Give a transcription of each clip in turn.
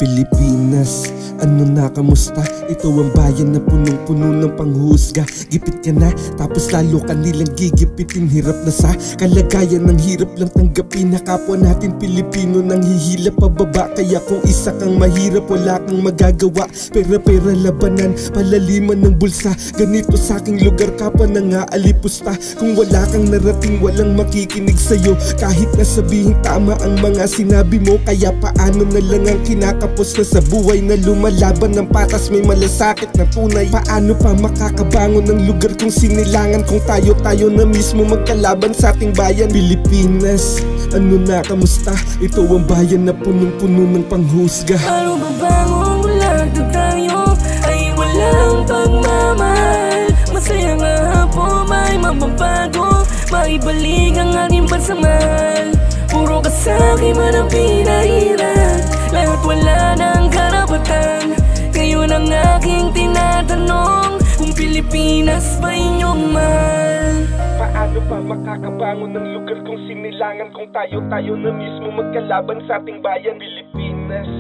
Pilipinas, ano na kamusta? Ito ang bayan na punong-puno ng panghusga. Gipit ka na, tapos lalo ka nilang gigipitin. Hirap na sa kalagayan, ng hirap lang tanggapin na kapwa natin Pilipino nang hihila pababa. Kaya kung isa kang mahirap, wala kang magagawa. Pera-pera labanan, palaliman ng bulsa. Ganito sa aking lugar, kapwa nangaalipusta. Kung wala kang narating, walang makikinig sa'yo. Kahit na sabihin tama ang mga sinabi mo, kaya paano na lang ang kinakapos na sa buhay na lumalaban ng patas, may malasakit na tunay. Paano pa makakabangon ng lugar kung sinilangan, kung tayo-tayo na mismo magkalaban sa ating bayan? Pilipinas, ano na kamusta? Ito ang bayan na punong-puno ng panghusga. Paano babangon mula na tayo ay walang pagmamahal? Masaya nga po may mababago, maibalik ang aking pagsamahal. Puro kasaki man ang pinahirap, lahat wala ng karapatan. Ngayon ang aking tinatanong, kung Pilipinas ba inyong mahal? Paano pa makakabangon ng lugar kung sinilangan, kung tayo-tayo na mismo magkalaban sa ating bayan? Pilipinas,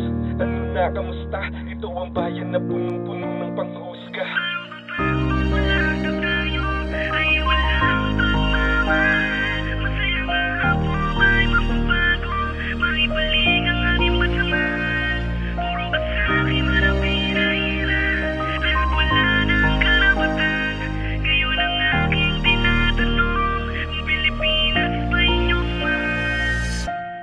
ano na kamusta? Ito ang bayan na punong-puno ng panghusga.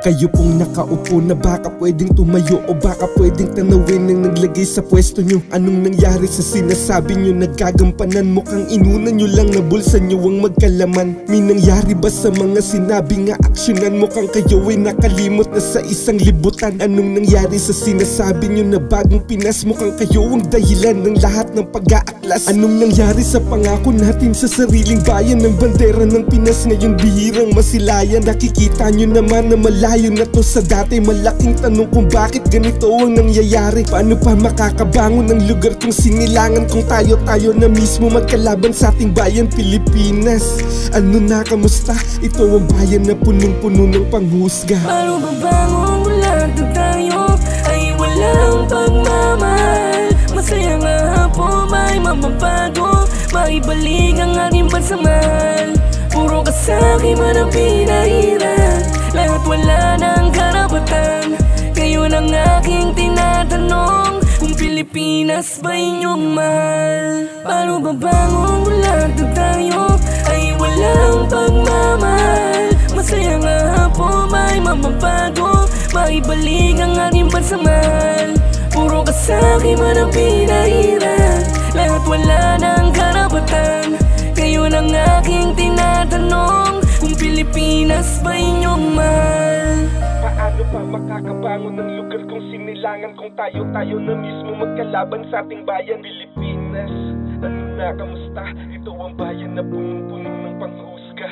Kayo pong nakaupo na baka pwedeng tumayo o baka pwedeng tanawin ng naglagay sa pwesto nyo. Anong nangyari sa sinasabi nyo? Nagagampanan, mukhang inunan nyo lang na bulsa nyo ang magkalaman. May nangyari ba sa mga sinabi nga aksyonan? Mukhang kayo ay nakalimot na sa isang libutan. Anong nangyari sa sinasabi nyo na bagong Pinas? Mukhang kayo ang dahilan ng lahat ng pag-aaklas. Anong nangyari sa pangako natin sa sariling bayan? Ng bandera ng Pinas ngayong bihirang masilayan. Nakikita nyo naman na malayo na to sa dati. Malaking tanong kung bakit ganito ang nangyayari. Paano pa makakabangon ng lugar kung sinilangan, kung tayo-tayo na mismo magkalaban sa ating bayan? Pilipinas, ano na kamusta? Ito ang bayan na punong-puno ng panghusga. Paano babangon mula na tayo ay walang pagmamahal? Masaya nga po may mababago, maibalik ang aking pagsamahal. Puro kasaki man ang pinahirap, lahat wala ng karapatan. Ngayon ang aking tinatanong, kung Pilipinas ba inyong mahal? Paano babangon mula na tayo ay walang pagmamahal? Masaya nga po may mababago, maibalik ang aking pagsamahal. Puro kasaki man ang pinahirap, lahat wala ng karapatan. Ngayon ang aking tinatanong, kung Pilipinas ba inyong mahal? Paano pa makakabangon ng lugar kung sinilangan, kung tayo-tayo na mismo magkalaban sa ating bayan? Pilipinas, ano na kamusta? Ito ang bayan na punong-puno ng panghusga.